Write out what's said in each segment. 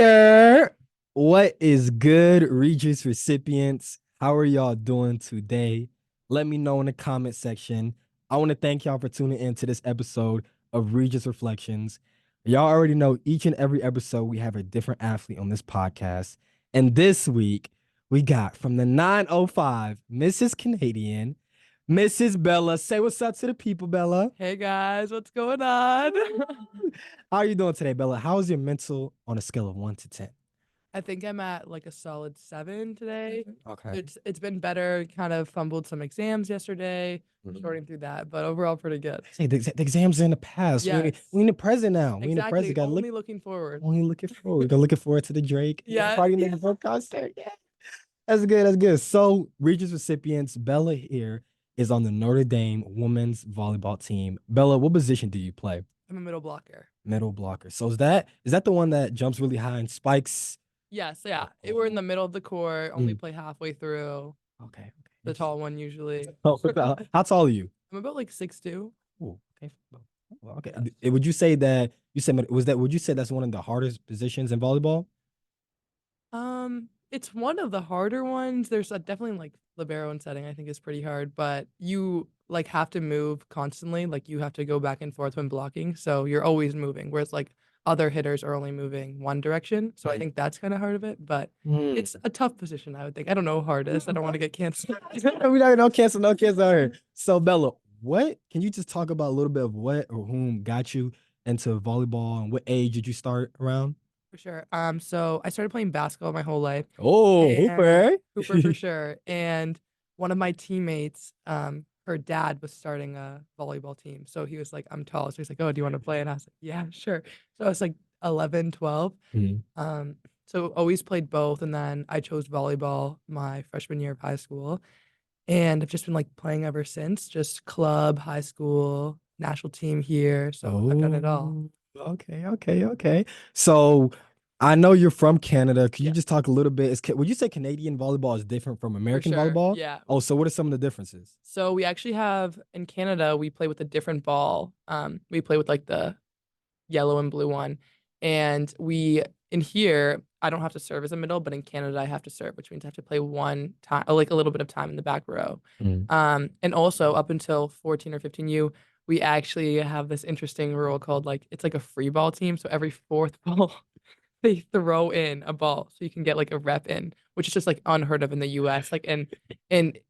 Yeah. What is good, Regis recipients? How are y'all doing today? Let me know in the comment section. I want to thank y'all for tuning in to this episode of Regis Reflections. Y'all already know each and every episode we have a different athlete on this podcast. And this week we got from the 905, Mrs. Canadian, Mrs. Bella. Say what's up to the people, Bella. Hey guys, what's going on? How are you doing today, Bella? How's your mental on a scale of 1 to 10? I think I'm at like a solid 7 today. Okay. It's been better. Kind of fumbled some exams yesterday, sorting through that, but overall pretty good. Say the exams are in the past. Yes, We in the present now. We in the present. exactly. Got to look. Only looking forward. Only looking forward. We got looking forward to the Drake. Yeah. Party Nigga Folk concert. Yeah. That's good. That's good. So, Regis recipients, Bella here is on the Notre Dame women's volleyball team. Bella, what position do you play? I'm a middle blocker. Middle blocker. So is that the one that jumps really high and spikes? Yes, yeah. We're in the middle of the court. Only Mm. play halfway through. Okay. The tall one usually. Oh, how tall are you? I'm about like 6'2". Ooh, okay. Well, okay. Would you say that would you say that's one of the hardest positions in volleyball? It's one of the harder ones. There's definitely like libero and setting, I think is pretty hard, but you like have to move constantly. Like you have to go back and forth when blocking, so you're always moving. Whereas like other hitters are only moving one direction. So I think that's kind of hard of it, but it's a tough position, I would think. I don't know hardest. I don't want to get canceled. We don't no cancel, no cancel out here. So Bella, what can you just talk about a little bit of what or whom got you into volleyball and what age did you start around? For sure. So I started playing basketball my whole life. Oh, And Hooper. Hooper for sure. And one of my teammates, her dad was starting a volleyball team. So he was like, I'm tall. So he's like, oh, do you want to play? And I was like, yeah, sure. So I was like 11, 12. Mhm. So always played both. And then I chose volleyball my freshman year of high school. And I've just been like playing ever since, just club, high school, national team here. So I've done it all. Oh, okay. So I know you're from Canada. Can you Yeah, just talk a little bit? Would you say Canadian volleyball is different from for American sure. volleyball? Yeah. Oh, so what are some of the differences? So we actually have in Canada, we play with a different ball. We play with like the yellow and blue one. And we in here, I don't have to serve as a middle, but in Canada I have to serve, which means I have to play one time, like a little bit of time in the back row. Mm. And also up until 14 or 15U, we actually have this interesting rule called like it's like a free ball team. So every fourth ball they throw in a ball so you can get like a rep in, which is just like unheard of in the US. Like in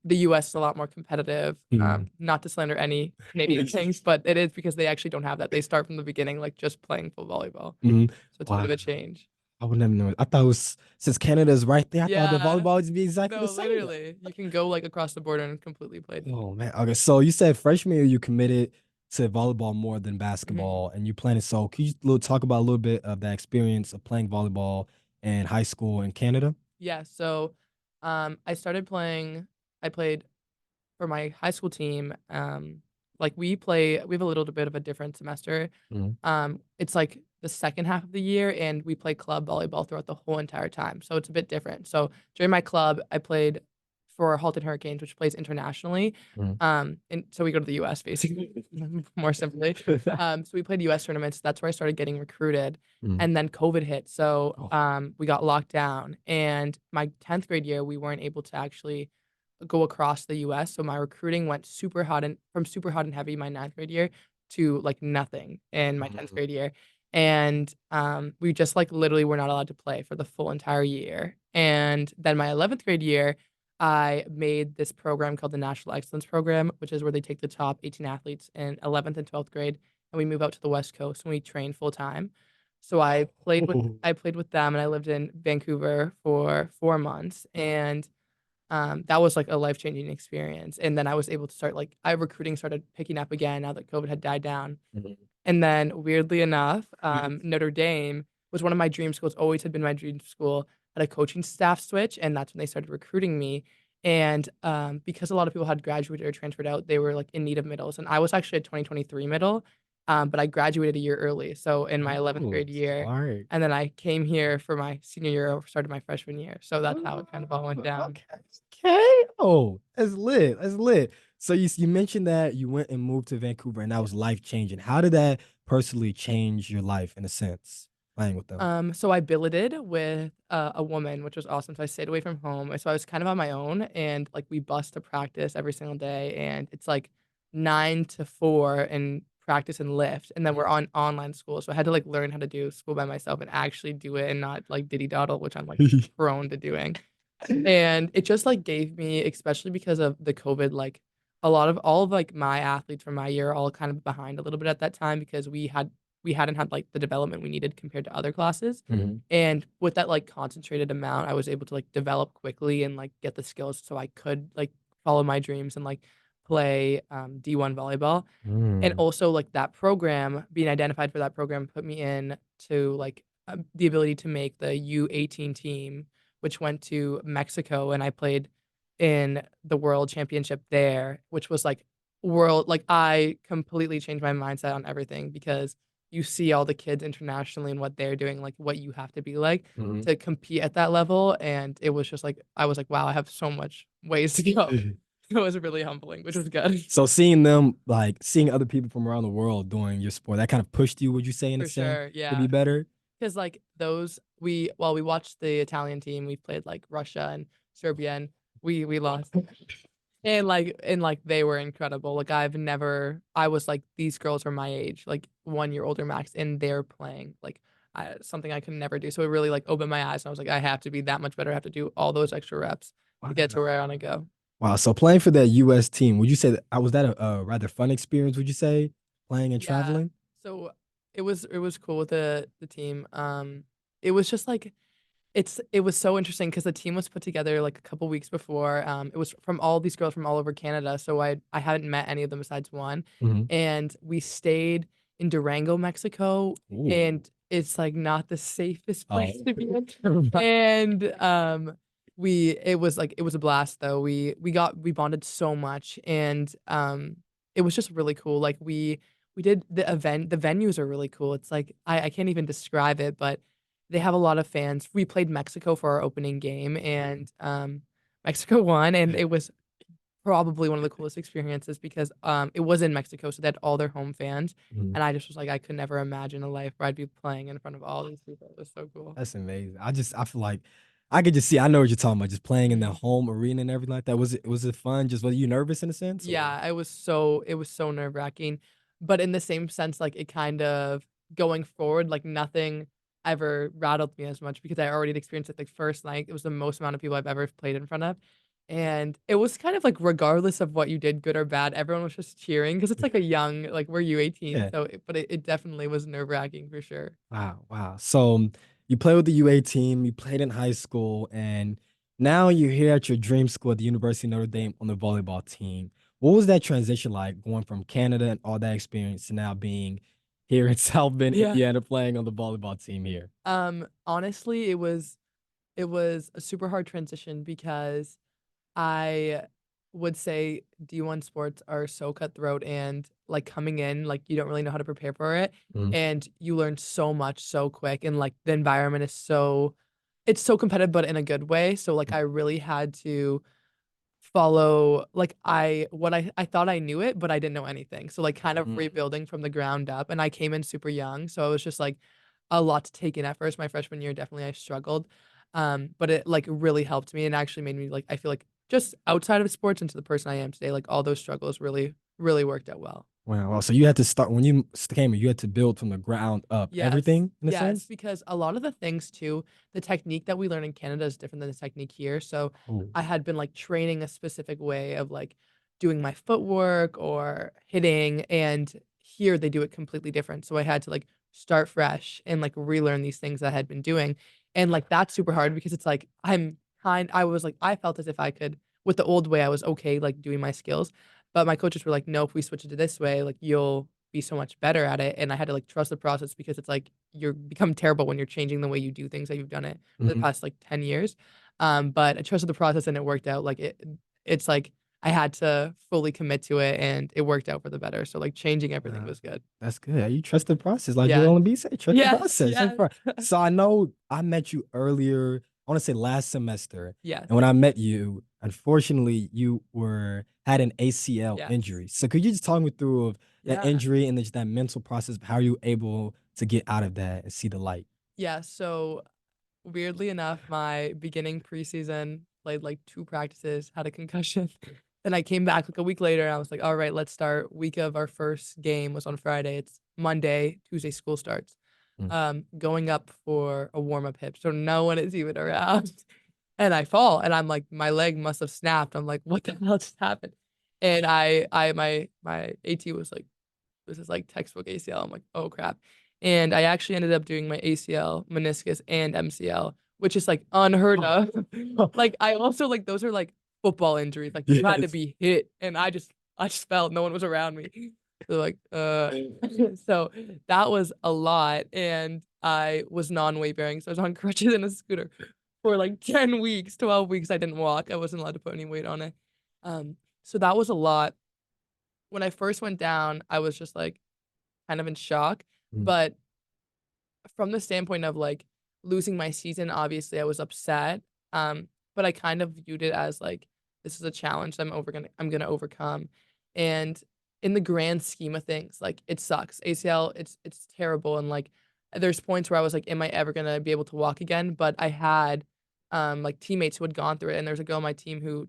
the US it's a lot more competitive. Mm. Not to slander any Canadian things, but it is because they actually don't have that. They start from the beginning, like just playing full volleyball. Mhm. So it's a bit Wow. of a change. I would never know. I thought it was since Canada's right there. I thought the Yeah. volleyball would be exactly the No, same. literally. You can go like across the border and completely play. Oh man. Okay. So you said freshman year you committed to volleyball more than Mhm. basketball, and you planning. So can you talk about a little bit of that experience of playing volleyball in high school in Canada? Yeah, so I started playing I played for my high school team. Like we have a little bit of a different semester. Mhm. It's like the second half of the year and we play club volleyball throughout the whole entire time. So it's a bit different. So during my club, I played for Halton Hurricanes, which plays internationally. Mhm. And so we go to the US basically, more simply. So we played US tournaments. That's where I started getting recruited. Mhm. And then COVID hit. So Oh. we got locked down. And my 10th grade year, we weren't able to actually go across the US. So my recruiting went super hot and from super hot and heavy my ninth grade year to like nothing in my 10th Mhm. grade year. And we just like literally were not allowed to play for the full entire year. And then my 11th grade year, I made this program called the National Excellence Program, which is where they take the top 18 athletes in 11th and 12th grade and we move out to the West Coast and we train full time. So I played with them and I lived in Vancouver for 4 months and that was like a life-changing experience. And then I was able to start like I recruiting started picking up again now that COVID had died down. Mhm. And then weirdly enough, Notre Dame was one of my dream schools, always had been my dream school, had a coaching staff switch, and that's when they started recruiting me. And because a lot of people had graduated or transferred out, they were like in need of middles. And I was actually a 2023 middle, but I graduated a year early. So in my 11th Oh, grade year, smart. and then I came here for my senior year, started my freshman year. So that's how it kind of all went down. Okay. Okay. Oh, that's lit. That's lit. So you mentioned that you went and moved to Vancouver and that was life changing. How did that personally change your life in a sense? playing with them? So I billeted with a woman, which was awesome. So I stayed away from home. So I was kind of on my own, and like we bus to practice every single day, and it's like 9 to 4 and practice and lift, and then we're on online school. So I had to like learn how to do school by myself and actually do it, and not like diddy doddle, which I'm like prone to doing. And it just like gave me, especially because of the COVID, like a lot of all of like my athletes from my year are all kind of behind a little bit at that time because we hadn't had like the development we needed compared to other classes. Mhm. And with that like concentrated amount, I was able to like develop quickly and like get the skills so I could like follow my dreams and like play D1 volleyball. And Mm. also like that program, being identified for that program put me in to like the ability to make the U18 team, which went to Mexico, and I played in the world championship there, which was like world, like I completely changed my mindset on everything because you see all the kids internationally and what they're doing, like what you have to be like Mhm. to compete at that level. And it was just like I was like, wow, I have so much ways to go. It was really humbling, which was good. So seeing them, like seeing other people from around the world doing your sport, that kind of pushed you, would you say, in a For sense, sure. to Yeah. be better? Because like those we while we watched the Italian team, we played like Russia and Serbia, and we lost. And like they were incredible. Like I was like these girls are my age, like 1 year older max, and they're playing like something I could never do. So it really like opened my eyes, and I was like, I have to be that much better. I have to do all those extra reps to get to where I want to go. Wow. So playing for that U.S. team, would you say that was that a rather fun experience? Would you say playing and Yeah. traveling? So it was cool with the team. It was just like it was so interesting because the team was put together like a couple weeks before. It was from all these girls from all over Canada, so I hadn't met any of them besides one, Hmm. and we stayed in Durango, Mexico, Ooh. and it's like not the safest Oh. place to be in. And it was a blast though. We bonded so much, and it was just really cool. Like we did the event. The venues are really cool. It's like I can't even describe it, but they have a lot of fans. We played Mexico for our opening game, and Mexico won, and it was probably one of the coolest experiences because it was in Mexico, so they had all their home fans, Mhm. and I just was like, I could never imagine a life where I'd be playing in front of all these people. It was so cool. That's amazing. I feel like I could just see. I know what you're talking about. Just playing in the Mhm. home arena and everything like that. Was it fun? Just were you nervous in a sense, or? Yeah, it was so nerve-wracking, but in the same sense, like it kind of going forward, like nothing ever rattled me as much because I already had experienced it the first night. It was the most amount of people I've ever played in front of. And it was kind of like regardless of what you did, good or bad, everyone was just cheering because it's like a young, like we're U18, Yeah. so it definitely was nerve-wracking for sure. Wow, wow. So you play with the UA team, you played in high school, and now you're here at your dream school at the University of Notre Dame on the volleyball team. What was that transition like going from Canada and all that experience to now being here in South Bend, Yeah. Indiana, playing on the volleyball team here? Honestly, it was a super hard transition because I would say D1 sports are so cutthroat and like coming in, like you don't really know how to prepare for it. Mhm. And you learn so much so quick. And like the environment is it's so competitive, but in a good way. So like I really had to follow like I thought I knew it, but I didn't know anything. So like kind of Mhm. rebuilding from the ground up. And I came in super young. So it was just like a lot to take in at first. My freshman year, definitely I struggled. But it like really helped me and actually made me like I feel like just outside of sports into the person I am today, like all those struggles really, really worked out well. Wow, wow. So you had to start when you came here, you had to build from the ground up Yes. everything in a Yes, sense? because a lot of the things too, the technique that we learn in Canada is different than the technique here. So Oh. I had been like training a specific way of like doing my footwork or hitting, and here they do it completely different. So I had to like start fresh and like relearn these things that I had been doing. And like that's super hard because it's like I was like I felt as if I could with the old way I was okay like doing my skills. But my coaches were like, no, if we switch it to this way, like you'll be so much better at it. And I had to like trust the process because it's like you're become terrible when you're changing the way you do things that you've done it for the Mhm. past like 10 years. But I trusted the process and it worked out. It's like I had to fully commit to it and it worked out for the better. So like changing everything Wow. was good. That's good. You trust the process, like Yes. Joel and B say, trust the Yes. process. So Yes. far. So I know I met you earlier, I want to say last semester. Yes. And when I met you, unfortunately, you were had an ACL Yes. injury. So could you just talk me through of that Yeah. injury and just that mental process of how you were able to get out of that and see the light? Yeah, so weirdly enough, my beginning preseason played like two practices, had a concussion. Then I came back like a week later and I was like, all right, let's start. Week of our first game was on Friday. It's Monday, Tuesday school starts. Mm. Going up for a warm-up hip. So no one is even around. And I fall and I'm like, my leg must have snapped. I'm like, what the hell just happened? And my AT was like, this is like textbook ACL. I'm like, oh crap. And I actually ended up doing my ACL, meniscus, and MCL, which is like unheard of. Like I also like those are like football injuries. Like you had to Yes. be hit, and I just fell. No one was around me. So like so that was a lot, and I was non-weight bearing, so I was on crutches in a scooter for like 10 weeks, 12 weeks. I didn't walk. I wasn't allowed to put any weight on it. So that was a lot. When I first went down, I was just like kind of in shock. Mm. But from the standpoint of like losing my season, obviously I was upset. But I kind of viewed it as like this is a challenge that I'm gonna overcome. And in the grand scheme of things, like it sucks. ACL, it's terrible. And like there's points where I was like, am I ever gonna be able to walk again? But I had like teammates who had gone through it, and there's a girl on my team who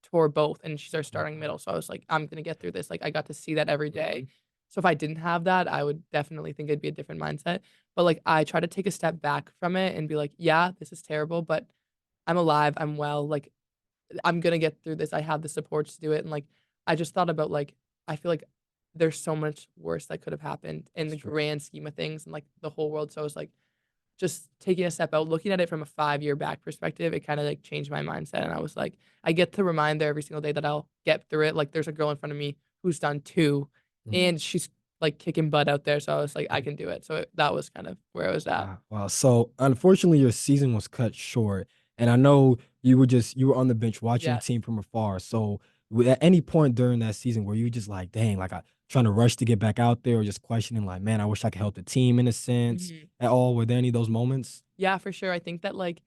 tore both, and she's our starting middle. So I was like, I'm gonna get through this. Like I got to see that every day. So if I didn't have that, I would definitely think it'd be a different mindset. But like I try to take a step back from it and be like, yeah, this is terrible, but I'm alive, I'm well, like I'm gonna get through this. I have the supports to do it. And like I just thought about like I feel like there's so much worse that could have happened in the grand scheme of things and like the whole world. So I was like just taking a step out, looking at it from a 5 year back perspective, it kind of like changed my mindset. And I was like, I get to remind there every single day that I'll get through it. Like there's a girl in front of me who's done two Mm. and she's like kicking butt out there. So I was like, I can do it. So that was kind of where I was at. Wow. Wow. So unfortunately, your season was cut short, and I know you were on the bench watching the Yes. team from afar. So at any point during that season, were you just like, dang, like I trying to rush to get back out there, or just questioning, like, man, I wish I could help the team in a sense Mhm. at all? Were there any of those moments? Yeah, for sure. I think that like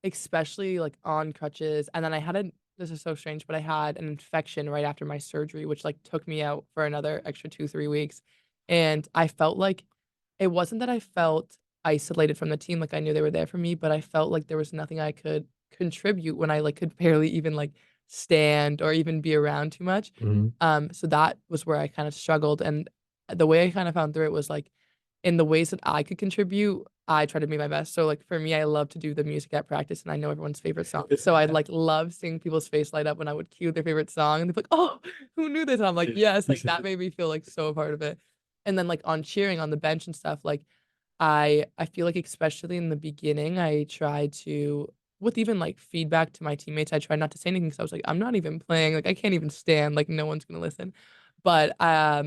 especially like on crutches. And then this is so strange, but I had an infection right after my surgery, which like took me out for another extra 2, 3 weeks. And I felt like it wasn't that I felt isolated from the team, like I knew they were there for me, but I felt like there was nothing I could contribute when I like could barely even like stand or even be around too much. Mhm. So that was where I kind of struggled. And the way I kind of found through it was like in the ways that I could contribute, I try to be my best. So like for me, I love to do the music at practice and I know everyone's favorite song. So I'd like love seeing people's face light up when I would cue their favorite song and they'd be like, oh, who knew this? And I'm like, yes, like that made me feel like so a part of it. And then like on cheering on the bench and stuff, like I feel like especially in the beginning, I try to with even like feedback to my teammates, I try not to say anything because I was like, I'm not even playing, like I can't even stand, like no one's gonna listen. But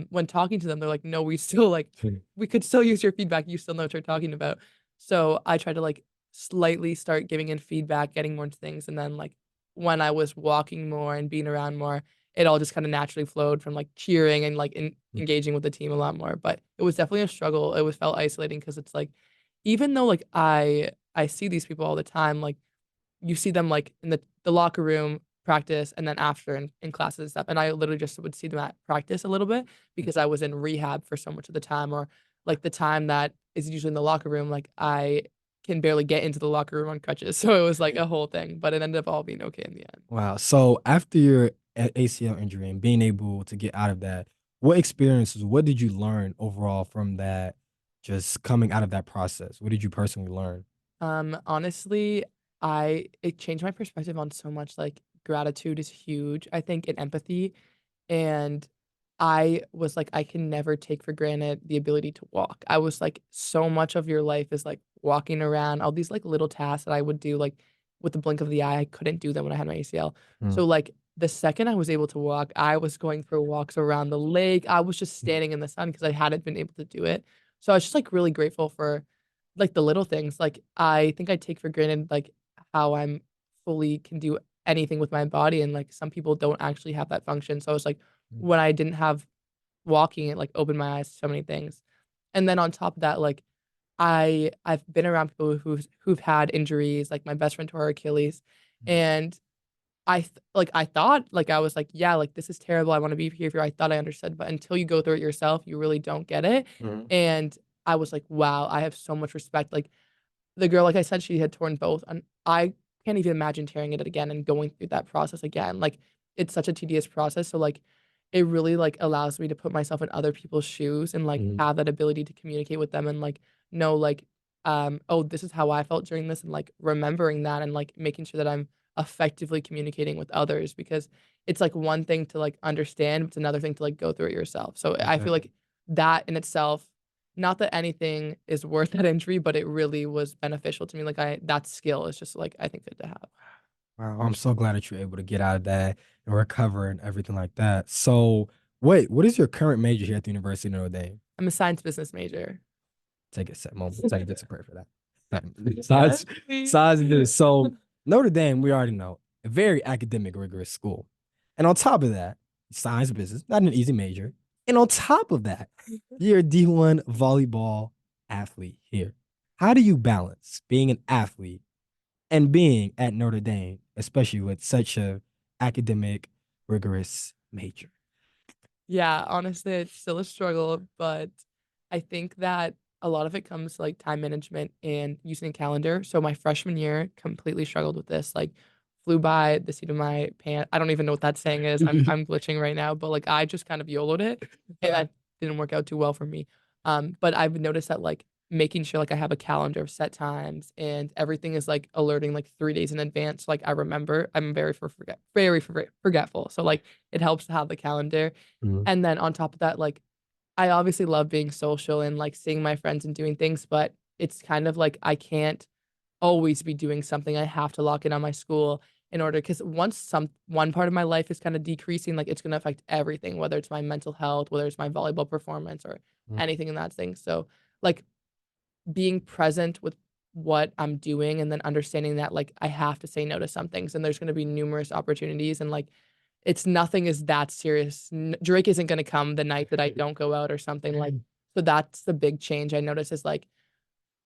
when talking to them, they're like, no, we still like we could still use your feedback. You still know what you're talking about. So I try to like slightly start giving in feedback, getting more into things. And then like when I was walking more and being around more, it all just kind of naturally flowed from like cheering and like engaging with the team a lot more. But it was definitely a struggle. It was felt isolating because it's like, even though like I see these people all the time, like you see them like in the locker room practice and then after in classes and stuff. And I literally just would see them at practice a little bit because I was in rehab for so much of the time or like the time that is usually in the locker room, like I can barely get into the locker room on crutches. So it was like a whole thing, but it ended up all being okay in the end. Wow. So after your ACL injury and being able to get out of that, what experiences, what did you learn overall from that, just coming out of that process? What did you personally learn? Honestly, it changed my perspective on so much. Like gratitude is huge, I think, and empathy. And I was like, I can never take for granted the ability to walk. I was like, so much of your life is like walking around, all these like little tasks that I would do like with the blink of the eye. I couldn't do them when I had my ACL. Mm. So like the second I was able to walk, I was going for walks around the lake. I was just standing in the sun because I hadn't been able to do it. So I was just like really grateful for like the little things. Like I think I take for granted like how I'm fully can do anything with my body and like some people don't actually have that function. So I was like Mm. when I didn't have walking, it like opened my eyes to so many things. And then on top of that, like I've been around people who've had injuries, like my best friend tore her Achilles, and I thought like I was like yeah like this is terrible. I want to be here for you. I thought I understood, but until you go through it yourself, you really don't get it. Mhm. And I was like, wow, I have so much respect. Like the girl, like I said, she had torn both, and I can't even imagine tearing it again and going through that process again. Like it's such a tedious process. So like it really like allows me to put myself in other people's shoes and like Mhm. have that ability to communicate with them and like know like oh, this is how I felt during this, and like remembering that and like making sure that I'm effectively communicating with others, because it's like one thing to like understand, but it's another thing to like go through it yourself. So I feel Exactly. like that in itself, not that anything is worth that injury, but it really was beneficial to me. Like that skill is just like I think good to have. Wow, I'm so glad that you're able to get out of that and recover and everything like that. So, wait, what is your current major here at the University of Notre Dame? I'm a science business major. Take a sec moment. Take a prayer for that. Yes, Besides, please. besides this, so Notre Dame, we already know, a very academic, rigorous school. And on top of that, science business, not an easy major. And on top of that, you're a D1 volleyball athlete here. How do you balance being an athlete and being at Notre Dame, especially with such a academic, rigorous major? Yeah, honestly, it's still a struggle, but I think that a lot of it comes to, like, time management and using a calendar. So my freshman year completely struggled with this, like, flew by the seat of my pants. I don't even know what that saying is. I'm glitching right now, but like I just kind of YOLO'd it, and that didn't work out too well for me. But I've noticed that like making sure like I have a calendar of set times and everything is like alerting like 3 days in advance. Like I remember, I'm very forgetful. So like it helps to have the calendar, Mhm, and then on top of that, like I obviously love being social and like seeing my friends and doing things, but it's kind of like I can't always be doing something. I have to lock in on my school in order, because once one part of my life is kind of decreasing, like it's gonna affect everything, whether it's my mental health, whether it's my volleyball performance or mhm, anything in that thing. So like being present with what I'm doing and then understanding that like I have to say no to some things and there's going to be numerous opportunities, and like it's nothing is that serious. Drake isn't going to come the night that I don't go out or something like. So that's the big change I notice is like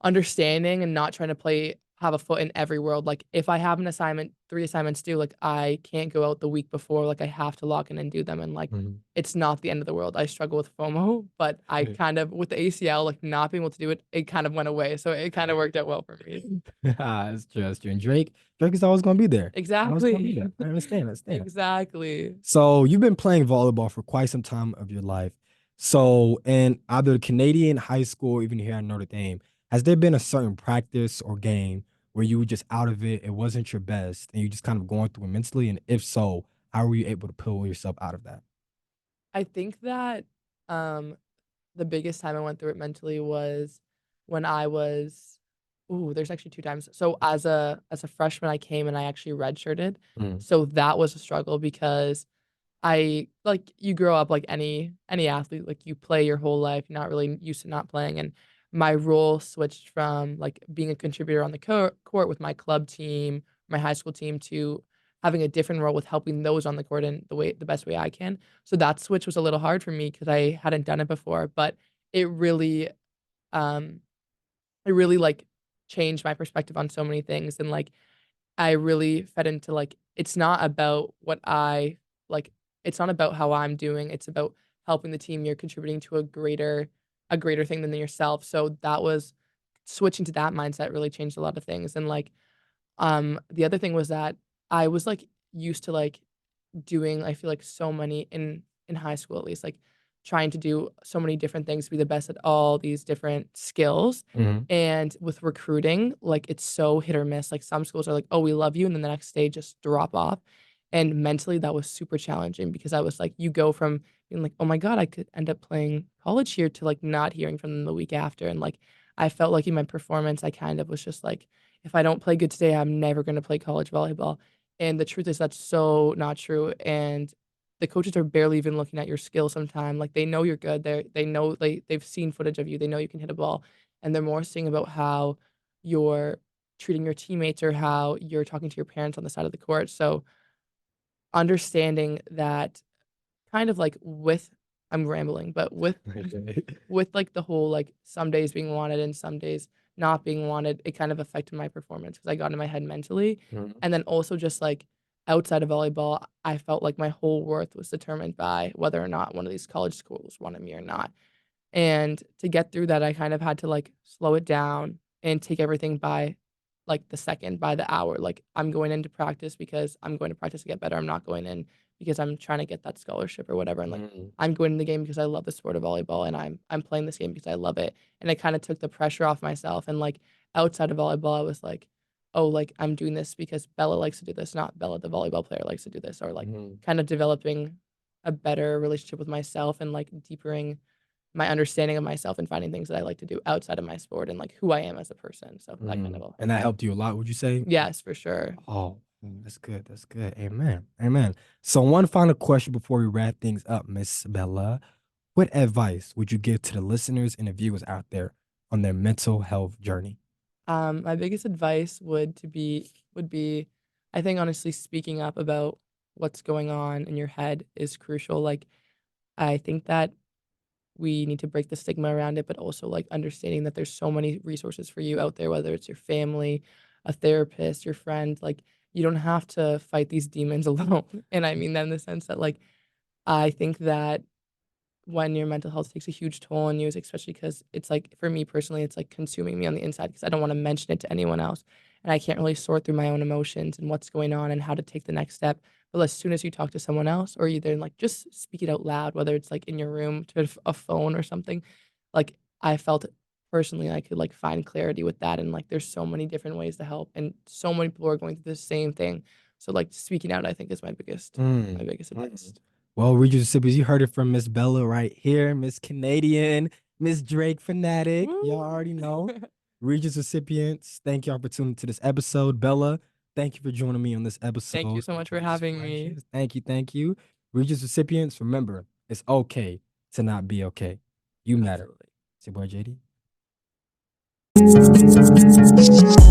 understanding and not trying to play have a foot in every world. Like if I have an assignment, 3 assignments due, like I can't go out the week before. Like I have to lock in and do them. And like mhm. it's not the end of the world. I struggle with FOMO, but I kind of with the ACL, like not being able to do it, it kind of went away. So it kind of worked out well for me. It's just you. And Drake is always going to be there. Always going to be Exactly. there. I understand. I understand. Exactly. So you've been playing volleyball for quite some time of your life. So in either Canadian high school or even here at Notre Dame, has there been a certain practice or game where you were just out of it, it wasn't your best, and you just kind of going through it mentally? And if so, how were you able to pull yourself out of that? I think that um the biggest time I went through it mentally was when I was ooh, there's actually 2 times. So as a freshman, I came and I actually redshirted. Mm, So that was a struggle because I like you grow up like any athlete, like you play your whole life, you're not really used to not playing. And my role switched from like being a contributor on the court with my club team, my high school team, to having a different role with helping those on the court in the best way I can. So that switch was a little hard for me because I hadn't done it before, but it really um it really like changed my perspective on so many things, and like I really fed into like it's not about what I like it's not about how I'm doing, it's about helping the team. You're contributing to a greater thing than yourself. So that was switching to that mindset really changed a lot of things. And like the other thing was that I was like used to like doing I feel like so many in high school at least, like trying to do so many different things to be the best at all these different skills. mhm, And with recruiting, like it's so hit or miss. Like some schools are like, "Oh, we love you," and then the next day just drop off. And mentally that was super challenging because I was like you go from being like, "Oh my god, I could end up playing college here," to like not hearing from them the week after. And like I felt like in my performance I kind of was just like, if I don't play good today, I'm never going to play college volleyball. And the truth is that's so not true. And the coaches are barely even looking at your skill sometime. Like they know you're good. They know they've seen footage of you. They know you can hit a ball. And they're more seeing about how you're treating your teammates or how you're talking to your parents on the side of the court. So understanding that kind of like with I'm rambling, but Okay. with like the whole like some days being wanted and some days not being wanted, it kind of affected my performance because I got in my head mentally. Mhm. And then also just like outside of volleyball, I felt like my whole worth was determined by whether or not one of these college schools wanted me or not. And to get through that, I kind of had to like slow it down and take everything by like the second, by the hour. Like I'm going into practice because I'm going to practice to get better. I'm not going in because I'm trying to get that scholarship or whatever. And like Mm, I'm going in the game because I love the sport of volleyball and I'm playing this game because I love it. And it kind of took the pressure off myself. And like outside of volleyball, I was like, oh, like I'm doing this because Bella likes to do this, not Bella, the volleyball player, likes to do this, or like mm, kind of developing a better relationship with myself and like deepening my understanding of myself and finding things that I like to do outside of my sport and like who I am as a person. So that kind of mm. all And helped that me. helped you a lot, would you say? Yes, for sure. Oh, that's good. That's good. Amen. Amen. So, one final question before we wrap things up, Miss Bella. What advice would you give to the listeners and the viewers out there on their mental health journey? My biggest advice would be, I think honestly, speaking up about what's going on in your head is crucial. Like I think that we need to break the stigma around it, but also like understanding that there's so many resources for you out there, whether it's your family, a therapist, your friend. Like you don't have to fight these demons alone. And I mean that in the sense that like I think that when your mental health takes a huge toll on you, especially because it's like for me personally, it's like consuming me on the inside because I don't want to mention it to anyone else. And I can't really sort through my own emotions and what's going on and how to take the next step. But as soon as you talk to someone else, or either like just speak it out loud, whether it's like in your room to a phone or something, like I felt personally I could like find clarity with that. And like there's so many different ways to help, and so many people are going through the same thing. So like speaking out, I think is my Mm, biggest advice. mm. Well, Regis Sippers, you heard it from Miss Bella right here, Miss Canadian, Miss Drake fanatic. Y'all Woo! already know. Regis recipients, thank y'all for tuning to this episode. Bella, thank you for joining me on this Thank you episode so of much for Regis having me. Questions. Thank you, thank you. Regis recipients, remember, it's okay to not be okay. You matter. Absolutely. It's your boy JD.